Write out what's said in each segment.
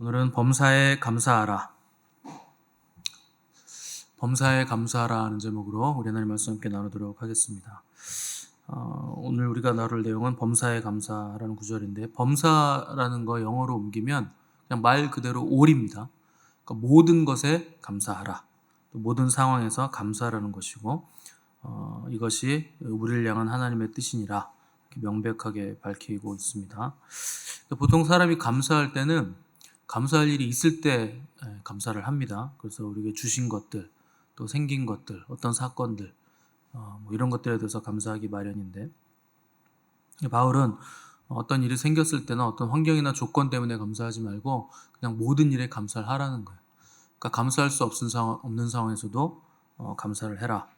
오늘은 범사에 감사하라. 범사에 감사하라 하는 제목으로 우리 하나님 말씀 함께 나누도록 하겠습니다. 오늘 우리가 나눌 내용은 범사에 감사라는 구절인데, 범사라는 거 영어로 옮기면 그냥 말 그대로 all입니다. 그러니까 모든 것에 감사하라. 또 모든 상황에서 감사라는 것이고, 이것이 우리를 향한 하나님의 뜻이니라 이렇게 명백하게 밝히고 있습니다. 보통 사람이 감사할 때는 감사할 일이 있을 때 감사를 합니다. 그래서 우리에게 주신 것들, 또 생긴 것들, 어떤 사건들, 이런 것들에 대해서 감사하기 마련인데, 바울은 어떤 일이 생겼을 때나 어떤 환경이나 조건 때문에 감사하지 말고 그냥 모든 일에 감사를 하라는 거예요. 그러니까 감사할 수 없는 상황에서도 감사를 해라.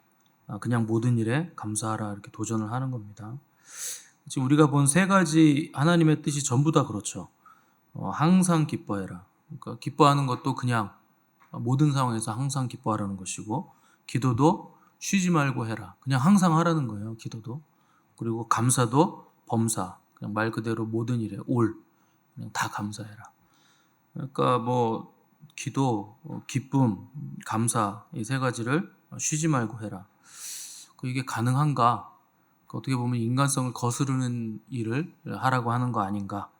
그냥 모든 일에 감사하라, 이렇게 도전을 하는 겁니다. 지금 우리가 본 세 가지 하나님의 뜻이 전부 다 그렇죠. 항상 기뻐해라. 그러니까 기뻐하는 것도 그냥 모든 상황에서 항상 기뻐하라는 것이고, 기도도 쉬지 말고 해라. 그냥 항상 하라는 거예요, 기도도. 그리고 감사도 범사. 그냥 말 그대로 모든 일에 all. 그냥 다 감사해라. 그러니까 기도, 기쁨, 감사, 이 세 가지를 쉬지 말고 해라. 이게 가능한가? 어떻게 보면 인간성을 거스르는 일을 하라고 하는 거 아닌가?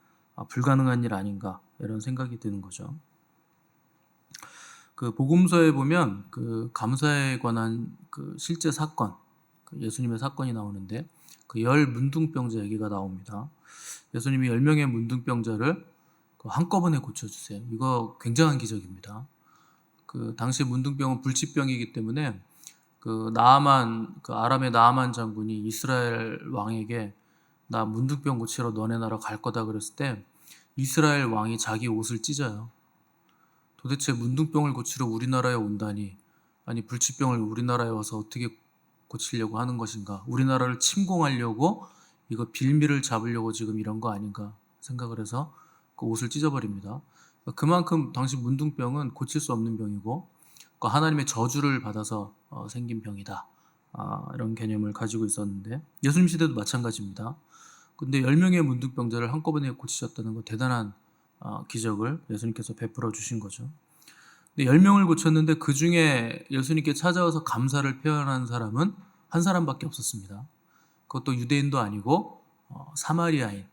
불가능한 일 아닌가? 이런 생각이 드는 거죠. 그 복음서에 보면 그 감사에 관한 그 실제 사건, 그 예수님의 사건이 나오는데, 그 10 문둥병자 얘기가 나옵니다. 예수님이 10명의 문둥병자를 한꺼번에 고쳐주세요. 이거 굉장한 기적입니다. 그 당시 문둥병은 불치병이기 때문에 그 아람의 나아만 장군이 이스라엘 왕에게 나 문둥병 고치러 너네 나라 갈 거다 그랬을 때, 이스라엘 왕이 자기 옷을 찢어요. 도대체 문둥병을 고치러 우리나라에 온다니, 아니 불치병을 우리나라에 와서 어떻게 고치려고 하는 것인가, 우리나라를 침공하려고 이거 빌미를 잡으려고 지금 이런 거 아닌가 생각을 해서 그 옷을 찢어버립니다. 그만큼 당시 문둥병은 고칠 수 없는 병이고 하나님의 저주를 받아서 생긴 병이다, 이런 개념을 가지고 있었는데, 예수님 시대도 마찬가지입니다. 근데 10명의 문둥병자를 한꺼번에 고치셨다는 거 대단한 기적을 예수님께서 베풀어 주신 거죠. 근데 10명을 고쳤는데 그 중에 예수님께 찾아와서 감사를 표현한 사람은 한 사람밖에 없었습니다. 그것도 유대인도 아니고 사마리아인,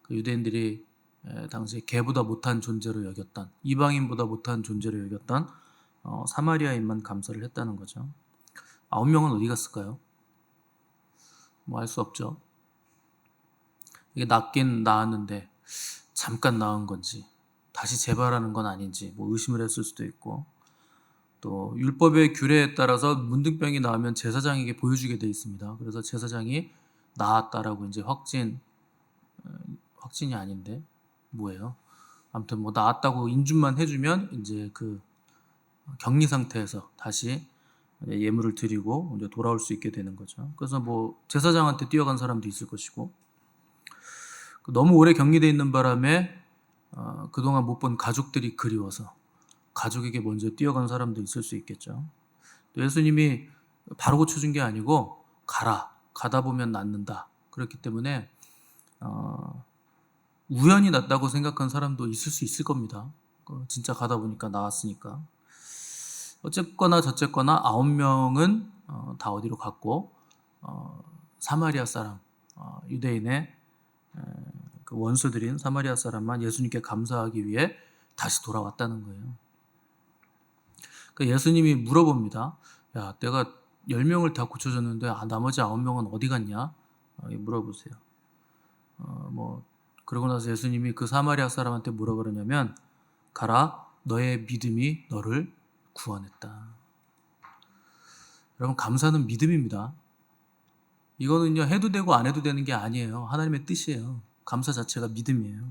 그 유대인들이 당시 개보다 못한 존재로 여겼던, 이방인보다 못한 존재로 여겼던 사마리아인만 감사를 했다는 거죠. 9명은 어디 갔을까요? 알 수 없죠. 이게 낫긴 나았는데 잠깐 나은 건지 다시 재발하는 건 아닌지 의심을 했을 수도 있고, 또 율법의 규례에 따라서 문둥병이 나으면 제사장에게 보여주게 돼 있습니다. 그래서 제사장이 나았다라고 이제 확진이 아닌데 뭐예요? 아무튼 나았다고 인준만 해주면 이제 그 격리 상태에서 다시 예물을 드리고 이제 돌아올 수 있게 되는 거죠. 그래서 제사장한테 뛰어간 사람도 있을 것이고, 너무 오래 격리되어 있는 바람에 그동안 못 본 가족들이 그리워서 가족에게 먼저 뛰어간 사람도 있을 수 있겠죠. 또 예수님이 바로 고쳐준 게 아니고 가다 보면 낫는다 그렇기 때문에 우연히 낫다고 생각한 사람도 있을 수 있을 겁니다. 진짜 가다 보니까 나았으니까. 어쨌거나 저쨌거나 9명은 다 어디로 갔고, 사마리아 사람, 유대인의 그 원수들인 사마리아 사람만 예수님께 감사하기 위해 다시 돌아왔다는 거예요. 예수님이 물어봅니다. 야, 내가 10명을 다 고쳐줬는데 나머지 9명은 어디 갔냐? 물어보세요. 그러고 나서 예수님이 그 사마리아 사람한테 뭐라 그러냐면, 가라, 너의 믿음이 너를 구원했다. 여러분, 감사는 믿음입니다. 이거는요, 해도 되고 안 해도 되는 게 아니에요. 하나님의 뜻이에요. 감사 자체가 믿음이에요.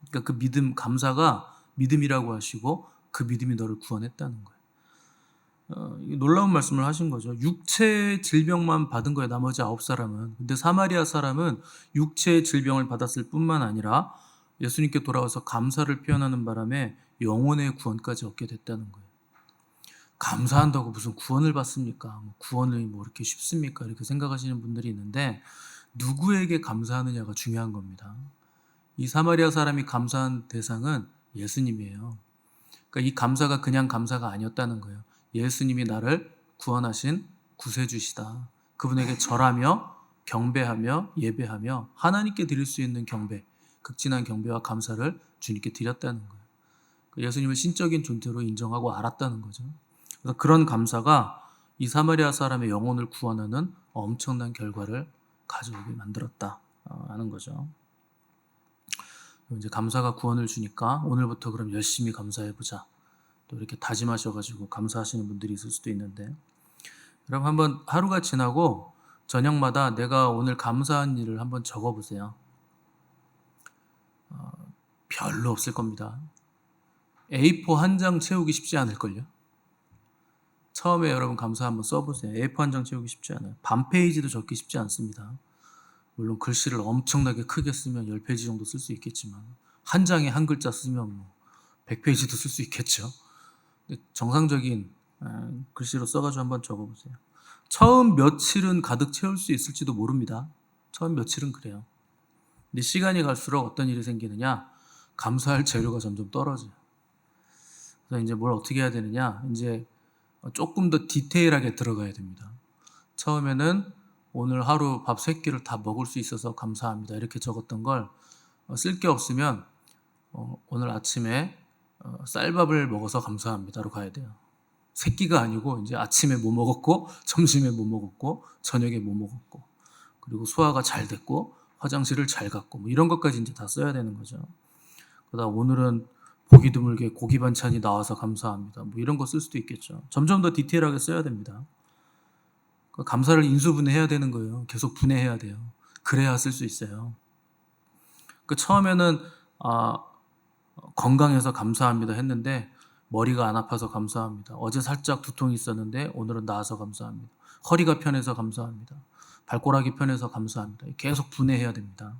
그러니까 그 믿음, 감사가 믿음이라고 하시고 그 믿음이 너를 구원했다는 거예요. 놀라운 말씀을 하신 거죠. 육체의 질병만 받은 거예요, 나머지 9사람은. 근데 사마리아 사람은 육체의 질병을 받았을 뿐만 아니라 예수님께 돌아와서 감사를 표현하는 바람에 영혼의 구원까지 얻게 됐다는 거예요. 감사한다고 무슨 구원을 받습니까? 구원이 이렇게 쉽습니까? 이렇게 생각하시는 분들이 있는데, 누구에게 감사하느냐가 중요한 겁니다. 이 사마리아 사람이 감사한 대상은 예수님이에요. 그러니까 이 감사가 그냥 감사가 아니었다는 거예요. 예수님이 나를 구원하신 구세주시다. 그분에게 절하며 경배하며 예배하며 하나님께 드릴 수 있는 경배, 극진한 경배와 감사를 주님께 드렸다는 거예요. 예수님을 신적인 존재로 인정하고 알았다는 거죠. 그래서 그런 감사가 이 사마리아 사람의 영혼을 구원하는 엄청난 결과를 가져오게 만들었다 하는 거죠. 이제 감사가 구원을 주니까 오늘부터 그럼 열심히 감사해보자. 또 이렇게 다짐하셔가지고 감사하시는 분들이 있을 수도 있는데, 그럼 한번 하루가 지나고 저녁마다 내가 오늘 감사한 일을 한번 적어보세요. 별로 없을 겁니다. A4 한 장 채우기 쉽지 않을걸요. 처음에 여러분 감사 한번 써보세요. A4 한 장 채우기 쉽지 않아요. 반 페이지도 적기 쉽지 않습니다. 물론 글씨를 엄청나게 크게 쓰면 10페이지 정도 쓸 수 있겠지만 한 장에 한 글자 쓰면 뭐 100페이지도 쓸 수 있겠죠. 정상적인 글씨로 써가지고 한번 적어보세요. 처음 며칠은 가득 채울 수 있을지도 모릅니다. 처음 며칠은 그래요. 근데 시간이 갈수록 어떤 일이 생기느냐, 감사할 재료가 점점 떨어져요. 그래서 이제 뭘 어떻게 해야 되느냐, 이제 조금 더 디테일하게 들어가야 됩니다. 처음에는 오늘 하루 밥 3끼를 다 먹을 수 있어서 감사합니다. 이렇게 적었던 걸 쓸 게 없으면 오늘 아침에 쌀밥을 먹어서 감사합니다로 가야 돼요. 3끼가 아니고 이제 아침에 뭐 먹었고, 점심에 뭐 먹었고, 저녁에 뭐 먹었고, 그리고 소화가 잘 됐고, 화장실을 잘 갔고, 뭐 이런 것까지 이제 다 써야 되는 거죠. 그러다 오늘은 보기 드물게 고기 반찬이 나와서 감사합니다. 뭐 이런 거 쓸 수도 있겠죠. 점점 더 디테일하게 써야 됩니다. 감사를 인수분해해야 되는 거예요. 계속 분해해야 돼요. 그래야 쓸 수 있어요. 처음에는 건강해서 감사합니다 했는데 머리가 안 아파서 감사합니다. 어제 살짝 두통이 있었는데 오늘은 나아서 감사합니다. 허리가 편해서 감사합니다. 발꼬락이 편해서 감사합니다. 계속 분해해야 됩니다.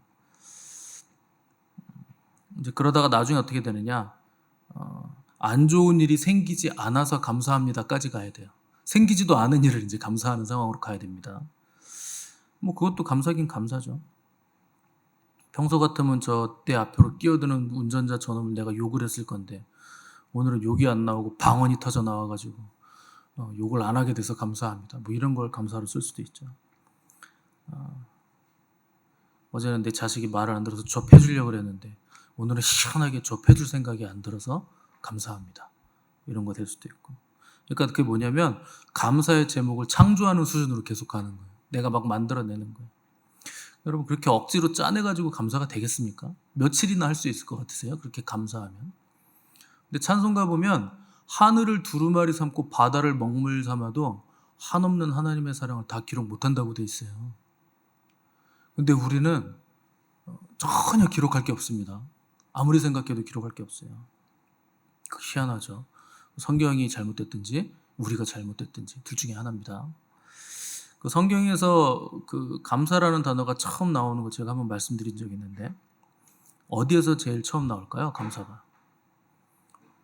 이제 그러다가 나중에 어떻게 되느냐, 안 좋은 일이 생기지 않아서 감사합니다까지 가야 돼요. 생기지도 않은 일을 이제 감사하는 상황으로 가야 됩니다. 뭐 그것도 감사긴 감사죠. 평소 같으면 저 내 앞으로 끼어드는 운전자 저놈을 내가 욕을 했을 건데 오늘은 욕이 안 나오고 방언이 터져 나와가지고 욕을 안 하게 돼서 감사합니다. 뭐 이런 걸 감사로 쓸 수도 있죠. 어제는 내 자식이 말을 안 들어서 접해주려고 그랬는데 오늘은 시원하게 접해줄 생각이 안 들어서 감사합니다. 이런 거 될 수도 있고. 그러니까 그게 뭐냐면 감사의 제목을 창조하는 수준으로 계속 가는 거예요. 내가 막 만들어내는 거예요. 여러분 그렇게 억지로 짜내가지고 감사가 되겠습니까? 며칠이나 할 수 있을 것 같으세요? 그렇게 감사하면. 근데 찬송가 보면 하늘을 두루마리 삼고 바다를 먹물 삼아도 한없는 하나님의 사랑을 다 기록 못한다고 돼 있어요. 근데 우리는 전혀 기록할 게 없습니다. 아무리 생각해도 기록할 게 없어요. 희한하죠. 성경이 잘못됐든지 우리가 잘못됐든지 둘 중에 하나입니다. 그 성경에서 그 감사라는 단어가 처음 나오는 거 제가 한번 말씀드린 적이 있는데 어디에서 제일 처음 나올까요? 감사가.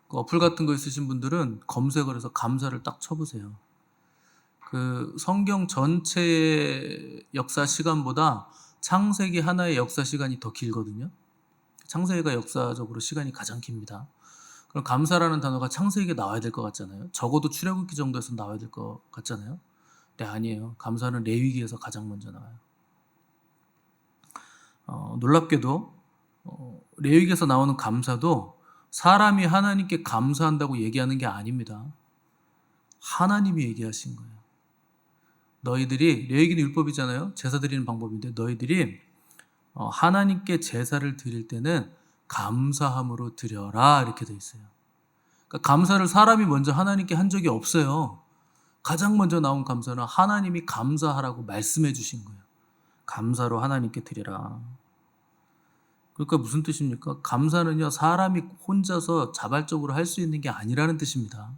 그 어플 같은 거 있으신 분들은 검색을 해서 감사를 딱 쳐보세요. 그 성경 전체의 역사 시간보다 창세기 하나의 역사 시간이 더 길거든요. 창세기가 역사적으로 시간이 가장 깁니다. 그럼 감사라는 단어가 창세기에 나와야 될 것 같잖아요. 적어도 출애굽기 정도에서 나와야 될 것 같잖아요. 네, 아니에요. 감사는 레위기에서 가장 먼저 나와요. 놀랍게도 레위기에서 나오는 감사도 사람이 하나님께 감사한다고 얘기하는 게 아닙니다. 하나님이 얘기하신 거예요. 너희들이, 레위기는 율법이잖아요. 제사 드리는 방법인데 너희들이 하나님께 제사를 드릴 때는 감사함으로 드려라 이렇게 돼 있어요. 그러니까 감사를 사람이 먼저 하나님께 한 적이 없어요. 가장 먼저 나온 감사는 하나님이 감사하라고 말씀해 주신 거예요. 감사로 하나님께 드리라. 그러니까 무슨 뜻입니까? 감사는요, 사람이 혼자서 자발적으로 할 수 있는 게 아니라는 뜻입니다.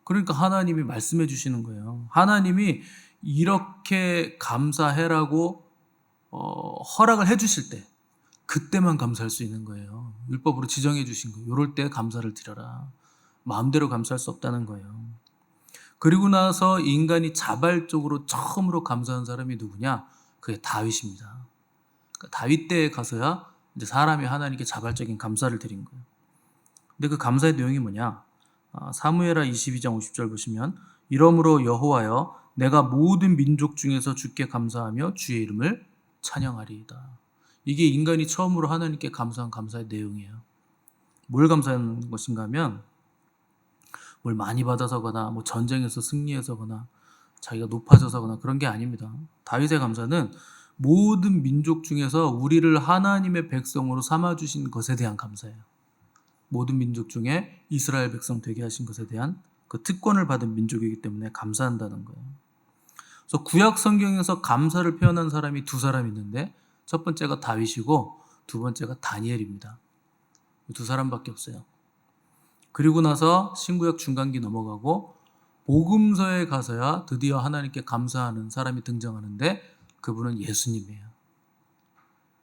그러니까 하나님이 말씀해 주시는 거예요. 하나님이 이렇게 감사해라고 허락을 해 주실 때 그때만 감사할 수 있는 거예요. 율법으로 지정해 주신 거예요. 이럴 때 감사를 드려라. 마음대로 감사할 수 없다는 거예요. 그리고 나서 인간이 자발적으로 처음으로 감사한 사람이 누구냐? 그게 다윗입니다. 그러니까 다윗 때에 가서야 이제 사람이 하나님께 자발적인 감사를 드린 거예요. 근데 그 감사의 내용이 뭐냐? 사무엘하 22장 50절 보시면 이러므로 여호와여 내가 모든 민족 중에서 주께 감사하며 주의 이름을 찬양하리이다. 이게 인간이 처음으로 하나님께 감사한 감사의 내용이에요. 뭘 감사하는 것인가 하면 뭘 많이 받아서거나 뭐 전쟁에서 승리해서거나 자기가 높아져서거나 그런 게 아닙니다. 다윗의 감사는 모든 민족 중에서 우리를 하나님의 백성으로 삼아주신 것에 대한 감사예요. 모든 민족 중에 이스라엘 백성 되게 하신 것에 대한 그 특권을 받은 민족이기 때문에 감사한다는 거예요. 그래서 구약 성경에서 감사를 표현한 사람이 두 사람 있는데 첫 번째가 다윗이고 두 번째가 다니엘입니다. 두 사람밖에 없어요. 그리고 나서 신구약 중간기 넘어가고 복음서에 가서야 드디어 하나님께 감사하는 사람이 등장하는데 그분은 예수님이에요.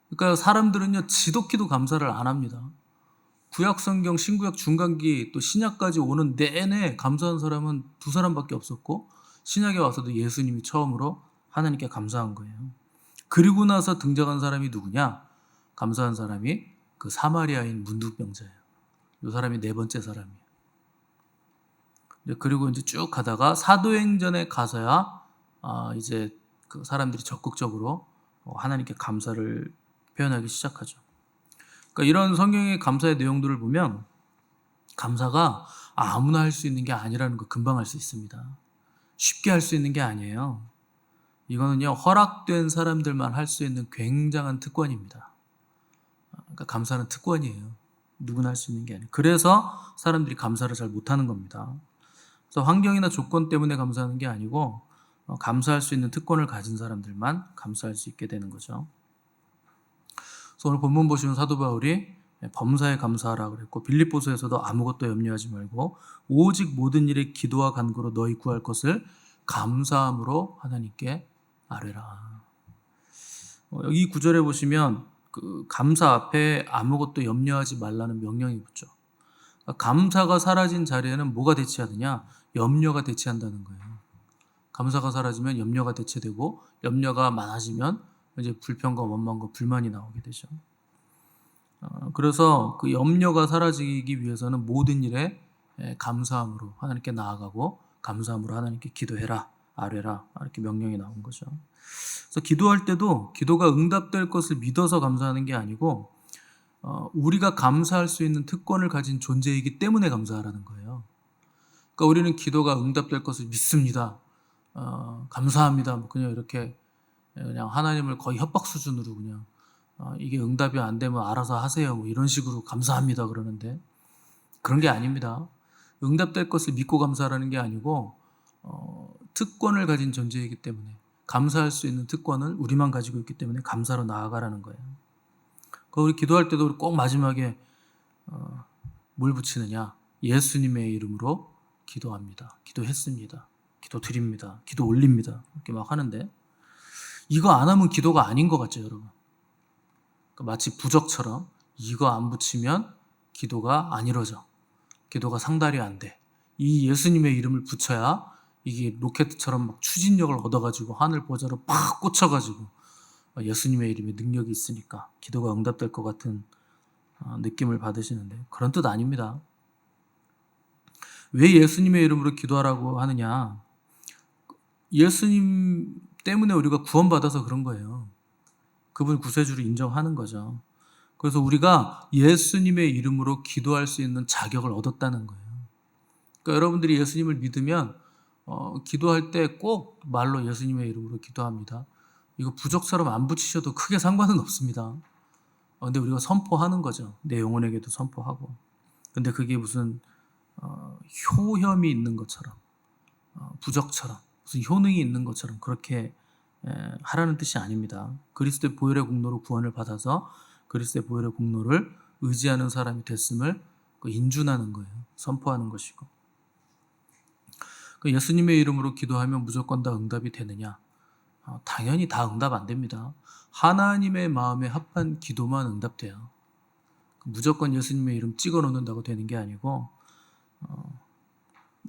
그러니까 사람들은요 지독히도 감사를 안 합니다. 구약 성경, 신구약 중간기 또 신약까지 오는 내내 감사한 사람은 두 사람밖에 없었고 신약에 와서도 예수님이 처음으로 하나님께 감사한 거예요. 그리고 나서 등장한 사람이 누구냐? 감사한 사람이 그 사마리아인 문둥병자예요. 이 사람이 네 번째 사람이에요. 그리고 이제 쭉 가다가 사도행전에 가서야 이제 그 사람들이 적극적으로 하나님께 감사를 표현하기 시작하죠. 그러니까 이런 성경의 감사의 내용들을 보면 감사가 아무나 할 수 있는 게 아니라는 거 금방 알 수 있습니다. 쉽게 할 수 있는 게 아니에요. 이거는요 허락된 사람들만 할 수 있는 굉장한 특권입니다. 그러니까 감사는 특권이에요. 누구나 할 수 있는 게 아니에요. 그래서 사람들이 감사를 잘 못하는 겁니다. 그래서 환경이나 조건 때문에 감사하는 게 아니고 감사할 수 있는 특권을 가진 사람들만 감사할 수 있게 되는 거죠. 그래서 오늘 본문 보시면 사도 바울이 범사에 감사하라 그랬고 빌립보서에서도 아무것도 염려하지 말고 오직 모든 일에 기도와 간구로 너희 구할 것을 감사함으로 하나님께 아뢰라. 이 구절에 보시면 그 감사 앞에 아무것도 염려하지 말라는 명령이 붙죠. 감사가 사라진 자리에는 뭐가 대체하느냐? 염려가 대체한다는 거예요. 감사가 사라지면 염려가 대체되고 염려가 많아지면 이제 불평과 원망과 불만이 나오게 되죠. 그래서 그 염려가 사라지기 위해서는 모든 일에 감사함으로 하나님께 나아가고 감사함으로 하나님께 기도해라, 아뢰라 이렇게 명령이 나온 거죠. 그래서 기도할 때도 기도가 응답될 것을 믿어서 감사하는 게 아니고 우리가 감사할 수 있는 특권을 가진 존재이기 때문에 감사하라는 거예요. 그러니까 우리는 기도가 응답될 것을 믿습니다. 감사합니다. 뭐 그냥 이렇게 그냥 하나님을 거의 협박 수준으로 그냥 이게 응답이 안 되면 알아서 하세요. 뭐 이런 식으로 감사합니다 그러는데 그런 게 아닙니다. 응답될 것을 믿고 감사하라는 게 아니고 특권을 가진 존재이기 때문에 감사할 수 있는 특권을 우리만 가지고 있기 때문에 감사로 나아가라는 거예요. 그러니까 우리 기도할 때도 우리 꼭 마지막에 뭘 붙이느냐? 예수님의 이름으로 기도합니다. 기도했습니다. 기도 드립니다. 기도 올립니다. 이렇게 막 하는데 이거 안 하면 기도가 아닌 것 같죠, 여러분? 그러니까 마치 부적처럼 이거 안 붙이면 기도가 안 이루어져. 기도가 상달이 안 돼. 이 예수님의 이름을 붙여야 이게 로켓처럼 막 추진력을 얻어가지고 하늘 보좌로 팍 꽂혀가지고 예수님의 이름에 능력이 있으니까 기도가 응답될 것 같은 느낌을 받으시는데 그런 뜻 아닙니다. 왜 예수님의 이름으로 기도하라고 하느냐? 예수님 때문에 우리가 구원받아서 그런 거예요. 그분 구세주를 인정하는 거죠. 그래서 우리가 예수님의 이름으로 기도할 수 있는 자격을 얻었다는 거예요. 그러니까 여러분들이 예수님을 믿으면 기도할 때 꼭 말로 예수님의 이름으로 기도합니다. 이거 부적처럼 안 붙이셔도 크게 상관은 없습니다. 근데 우리가 선포하는 거죠. 내 영혼에게도 선포하고. 근데 그게 무슨 효염이 있는 것처럼 부적처럼 무슨 효능이 있는 것처럼 그렇게 하라는 뜻이 아닙니다. 그리스도의 보혈의 공로로 구원을 받아서 그리스도의 보혈의 공로를 의지하는 사람이 됐음을 인준하는 거예요. 선포하는 것이고. 예수님의 이름으로 기도하면 무조건 다 응답이 되느냐? 당연히 다 응답 안 됩니다. 하나님의 마음에 합한 기도만 응답돼요. 무조건 예수님의 이름 찍어 놓는다고 되는 게 아니고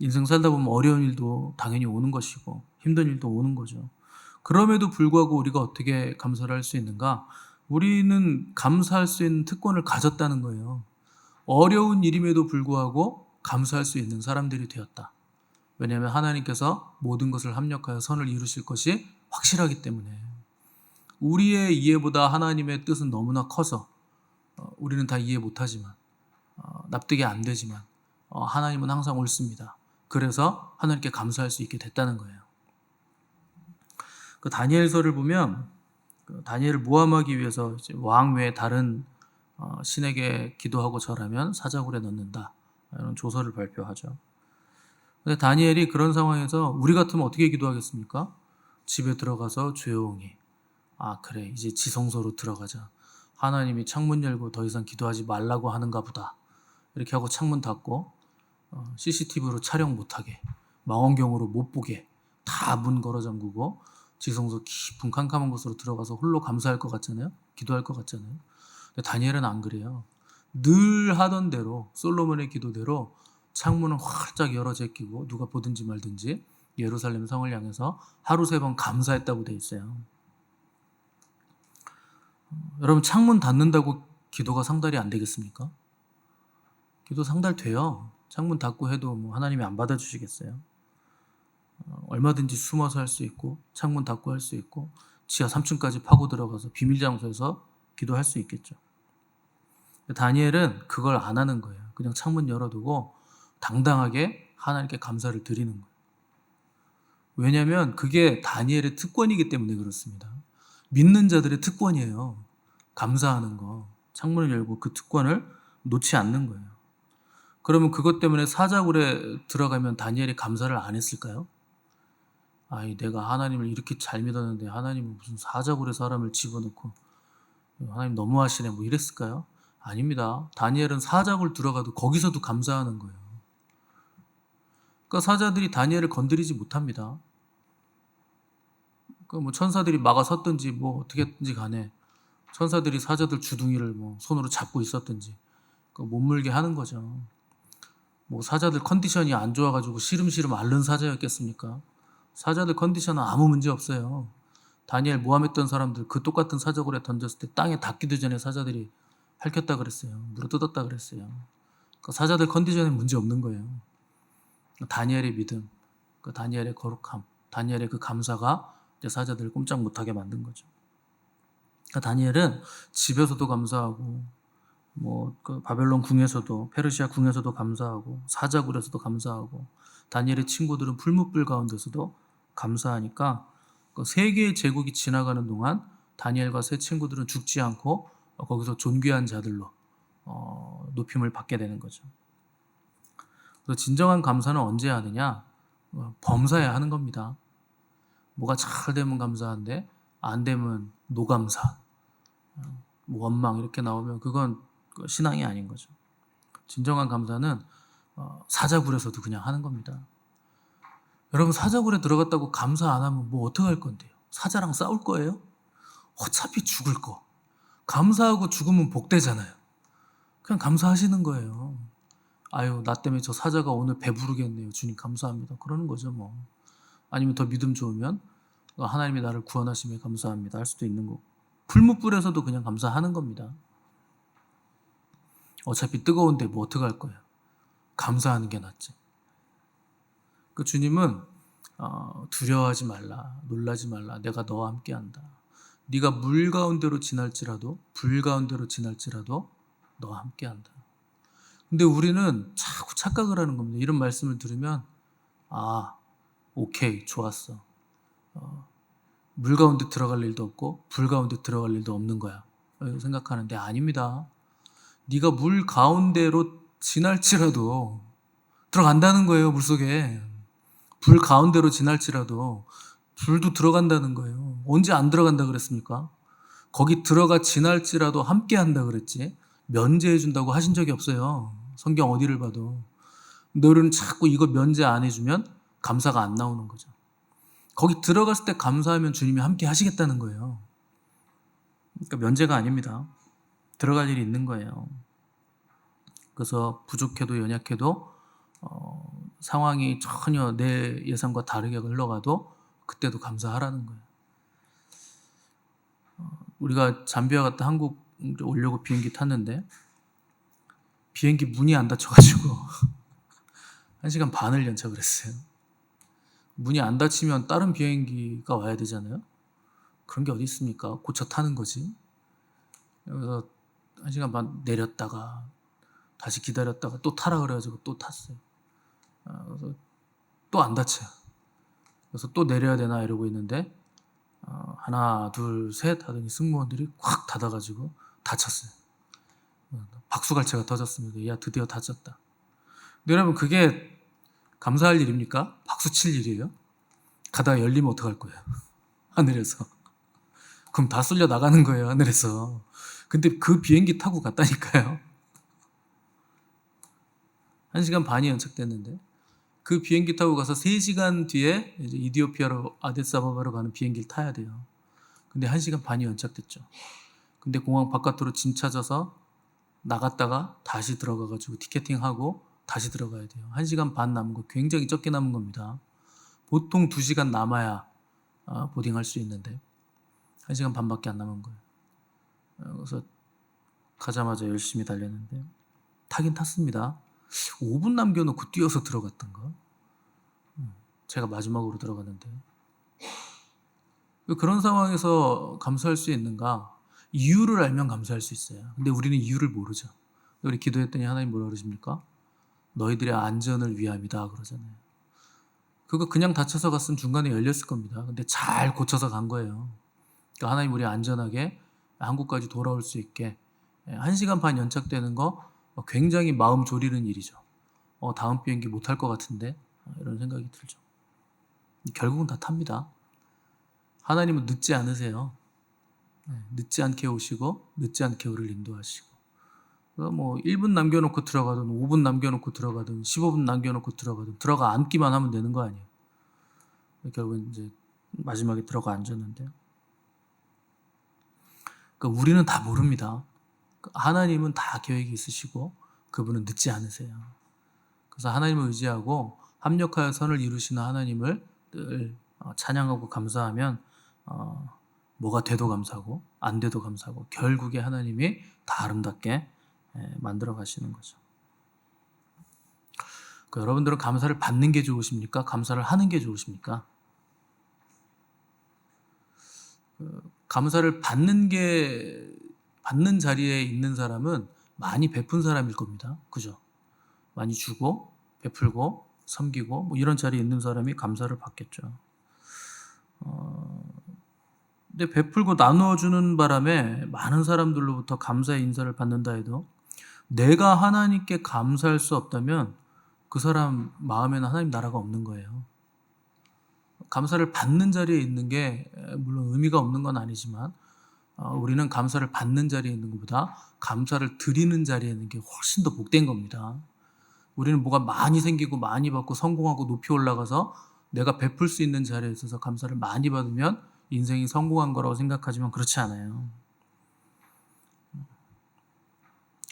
인생 살다 보면 어려운 일도 당연히 오는 것이고 힘든 일도 오는 거죠. 그럼에도 불구하고 우리가 어떻게 감사를 할 수 있는가? 우리는 감사할 수 있는 특권을 가졌다는 거예요. 어려운 일임에도 불구하고 감사할 수 있는 사람들이 되었다. 왜냐하면 하나님께서 모든 것을 합력하여 선을 이루실 것이 확실하기 때문에. 우리의 이해보다 하나님의 뜻은 너무나 커서 우리는 다 이해 못하지만 납득이 안 되지만 하나님은 항상 옳습니다. 그래서 하나님께 감사할 수 있게 됐다는 거예요. 그 다니엘서를 보면 다니엘을 모함하기 위해서 이제 왕 외에 다른 신에게 기도하고 절하면 사자굴에 넣는다, 이런 조서를 발표하죠. 근데 다니엘이 그런 상황에서 우리 같으면 어떻게 기도하겠습니까? 집에 들어가서 조용히, 그래, 이제 지성소로 들어가자. 하나님이 창문 열고 더 이상 기도하지 말라고 하는가 보다. 이렇게 하고 창문 닫고 CCTV로 촬영 못하게, 망원경으로 못 보게 다 문 걸어 잠그고 지성소 깊은 캄캄한 곳으로 들어가서 홀로 감사할 것 같잖아요. 기도할 것 같잖아요. 근데 다니엘은 안 그래요. 늘 하던 대로, 솔로몬의 기도대로 창문을 활짝 열어 제끼고 누가 보든지 말든지 예루살렘 성을 향해서 하루 3번 감사했다고 돼 있어요. 여러분, 창문 닫는다고 기도가 상달이 안 되겠습니까? 기도 상달돼요. 창문 닫고 해도 뭐 하나님이 안 받아주시겠어요? 얼마든지 숨어서 할 수 있고, 창문 닫고 할 수 있고, 지하 3층까지 파고 들어가서 비밀 장소에서 기도할 수 있겠죠. 다니엘은 그걸 안 하는 거예요. 그냥 창문 열어두고 당당하게 하나님께 감사를 드리는 거예요. 왜냐하면 그게 다니엘의 특권이기 때문에 그렇습니다. 믿는 자들의 특권이에요. 감사하는 거. 창문을 열고 그 특권을 놓지 않는 거예요. 그러면 그것 때문에 사자굴에 들어가면 다니엘이 감사를 안 했을까요? 내가 하나님을 이렇게 잘 믿었는데 하나님은 무슨 사자굴에 사람을 집어넣고 하나님 너무하시네, 뭐 이랬을까요? 아닙니다. 다니엘은 사자굴 들어가도 거기서도 감사하는 거예요. 그러니까 사자들이 다니엘을 건드리지 못합니다. 그러니까 뭐 천사들이 막아 섰든지 뭐 어떻게 했든지 간에 천사들이 사자들 주둥이를 뭐 손으로 잡고 있었든지 못 물게 하는 거죠. 뭐 사자들 컨디션이 안 좋아가지고 시름시름 앓는 사자였겠습니까? 사자들 컨디션은 아무 문제 없어요. 다니엘 모함했던 사람들 그 똑같은 사자굴에 던졌을 때 땅에 닿기도 전에 사자들이 핥혔다 그랬어요. 물어 뜯었다 그랬어요. 그러니까 사자들 컨디션에 문제 없는 거예요. 다니엘의 믿음, 그 다니엘의 거룩함, 다니엘의 그 감사가 이제 사자들을 꼼짝 못하게 만든 거죠. 그러니까 다니엘은 집에서도 감사하고, 그 바벨론 궁에서도, 페르시아 궁에서도 감사하고, 사자굴에서도 감사하고, 다니엘의 친구들은 풀무불 가운데서도 감사하니까 그 세 개의 제국이 지나가는 동안 다니엘과 세 친구들은 죽지 않고 거기서 존귀한 자들로 높임을 받게 되는 거죠. 그래서 진정한 감사는 언제 하느냐? 범사에 하는 겁니다. 뭐가 잘 되면 감사한데 안 되면 노감사, 원망 이렇게 나오면 그건 신앙이 아닌 거죠. 진정한 감사는 사자굴에서도 그냥 하는 겁니다. 여러분, 사자굴에 들어갔다고 감사 안 하면 뭐 어떻게 할 건데요? 사자랑 싸울 거예요? 어차피 죽을 거. 감사하고 죽으면 복되잖아요. 그냥 감사하시는 거예요. 나 때문에 저 사자가 오늘 배부르겠네요. 주님 감사합니다. 그러는 거죠 뭐. 아니면 더 믿음 좋으면 하나님이 나를 구원하심에 감사합니다 할 수도 있는 거고. 풀무불에서도 그냥 감사하는 겁니다. 어차피 뜨거운데 뭐 어떡할 거예요. 감사하는 게 낫지. 그 주님은 두려워하지 말라, 놀라지 말라, 내가 너와 함께한다. 네가 물 가운데로 지날지라도 불 가운데로 지날지라도 너와 함께한다. 근데 우리는 자꾸 착각을 하는 겁니다. 이런 말씀을 들으면 오케이, 좋았어. 물 가운데 들어갈 일도 없고 불 가운데 들어갈 일도 없는 거야 생각하는데 아닙니다. 네가 물 가운데로 지날지라도 들어간다는 거예요. 물속에 불 가운데로 지날지라도 불도 들어간다는 거예요. 언제 안 들어간다 그랬습니까? 거기 들어가 지날지라도 함께 한다 그랬지 면제해 준다고 하신 적이 없어요. 성경 어디를 봐도. 너는 자꾸 이거 면제 안 해주면 감사가 안 나오는 거죠. 거기 들어갔을 때 감사하면 주님이 함께 하시겠다는 거예요. 그러니까 면제가 아닙니다. 들어갈 일이 있는 거예요. 그래서 부족해도 연약해도 상황이 전혀 내 예상과 다르게 흘러가도 그때도 감사하라는 거예요. 우리가 잠비아 갔다 한국 오려고 비행기 탔는데 비행기 문이 안 닫혀가지고 1시간 반을 연착을 했어요. 문이 안 닫히면 다른 비행기가 와야 되잖아요. 그런 게 어디 있습니까? 고쳐 타는 거지. 그래서 1시간 반 내렸다가 다시 기다렸다가 또 타라 그래가지고 또 탔어요. 그래서 또 안 닫혀요. 그래서 또 내려야 되나 이러고 있는데 하나 둘 셋 하더니 승무원들이 확 닫아가지고 닫혔어요. 박수갈채가 터졌습니다. 야, 드디어 닫혔다. 근데 여러분, 그게 감사할 일입니까? 박수 칠 일이에요? 가다가 열리면 어떡할 거예요? 하늘에서. 그럼 다 쏠려 나가는 거예요, 하늘에서. 근데 그 비행기 타고 갔다니까요. 1시간 반이 연착됐는데 그 비행기 타고 가서 3시간 뒤에 이제 이디오피아로 아디스아바바로 가는 비행기를 타야 돼요. 근데 1시간 반이 연착됐죠. 근데 공항 바깥으로 짐 찾아서 나갔다가 다시 들어가가지고 티켓팅하고 다시 들어가야 돼요. 1시간 반 남은 거, 굉장히 적게 남은 겁니다. 보통 2시간 남아야 보딩할 수 있는데 1시간 반밖에 안 남은 거예요. 그래서 가자마자 열심히 달렸는데 타긴 탔습니다. 5분 남겨놓고 뛰어서 들어갔던가. 제가 마지막으로 들어갔는데. 그런 상황에서 감사할 수 있는가? 이유를 알면 감사할 수 있어요. 근데 우리는 이유를 모르죠. 우리 기도했더니 하나님 뭐라 그러십니까? 너희들의 안전을 위함이다 그러잖아요. 그거 그냥 닫혀서 갔으면 중간에 열렸을 겁니다. 근데 잘 고쳐서 간 거예요. 그러니까 하나님 우리 안전하게 한국까지 돌아올 수 있게 1시간 반 연착되는 거 굉장히 마음 졸이는 일이죠. 다음 비행기 못 탈 것 같은데 이런 생각이 들죠. 결국은 다 탑니다. 하나님은 늦지 않으세요. 늦지 않게 오시고 늦지 않게 우리를 인도하시고. 뭐 1분 남겨놓고 들어가든 5분 남겨놓고 들어가든 15분 남겨놓고 들어가든 들어가 앉기만 하면 되는 거 아니에요. 결국은 이제 마지막에 들어가 앉았는데. 그러니까 우리는 다 모릅니다. 하나님은 다 계획이 있으시고 그분은 늦지 않으세요. 그래서 하나님을 의지하고 합력하여 선을 이루시는 하나님을 늘 찬양하고 감사하면 뭐가 돼도 감사하고 안 돼도 감사하고 결국에 하나님이 다 아름답게 만들어 가시는 거죠. 그러니까 여러분들은 감사를 받는 게 좋으십니까? 감사를 하는 게 좋으십니까? 감사를 받는 자리에 있는 사람은 많이 베푼 사람일 겁니다. 그죠? 많이 주고 베풀고 섬기고 뭐 이런 자리에 있는 사람이 감사를 받겠죠. 근데 베풀고 나누어주는 바람에 많은 사람들로부터 감사의 인사를 받는다 해도 내가 하나님께 감사할 수 없다면 그 사람 마음에는 하나님 나라가 없는 거예요. 감사를 받는 자리에 있는 게 물론 의미가 없는 건 아니지만 우리는 감사를 받는 자리에 있는 것보다 감사를 드리는 자리에 있는 게 훨씬 더 복된 겁니다. 우리는 뭐가 많이 생기고 많이 받고 성공하고 높이 올라가서 내가 베풀 수 있는 자리에 있어서 감사를 많이 받으면 인생이 성공한 거라고 생각하지만 그렇지 않아요.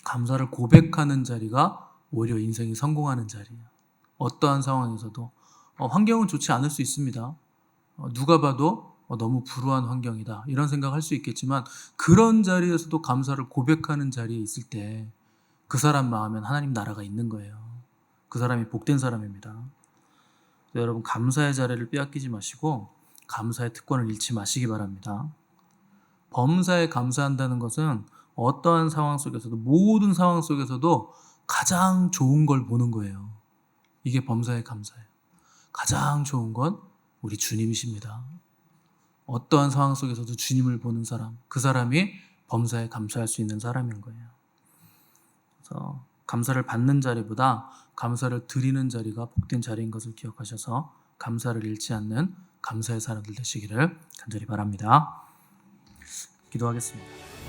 감사를 고백하는 자리가 오히려 인생이 성공하는 자리예요. 어떠한 상황에서도 환경은 좋지 않을 수 있습니다. 누가 봐도 너무 불우한 환경이다 이런 생각할 수 있겠지만 그런 자리에서도 감사를 고백하는 자리에 있을 때 그 사람 마음엔 하나님 나라가 있는 거예요. 그 사람이 복된 사람입니다. 여러분 감사의 자리를 빼앗기지 마시고 감사의 특권을 잃지 마시기 바랍니다. 범사에 감사한다는 것은 어떠한 상황 속에서도 모든 상황 속에서도 가장 좋은 걸 보는 거예요. 이게 범사의 감사예요. 가장 좋은 건 우리 주님이십니다. 어떠한 상황 속에서도 주님을 보는 사람, 그 사람이 범사에 감사할 수 있는 사람인 거예요. 그래서 감사를 받는 자리보다 감사를 드리는 자리가 복된 자리인 것을 기억하셔서 감사를 잃지 않는 감사의 사람들 되시기를 간절히 바랍니다. 기도하겠습니다.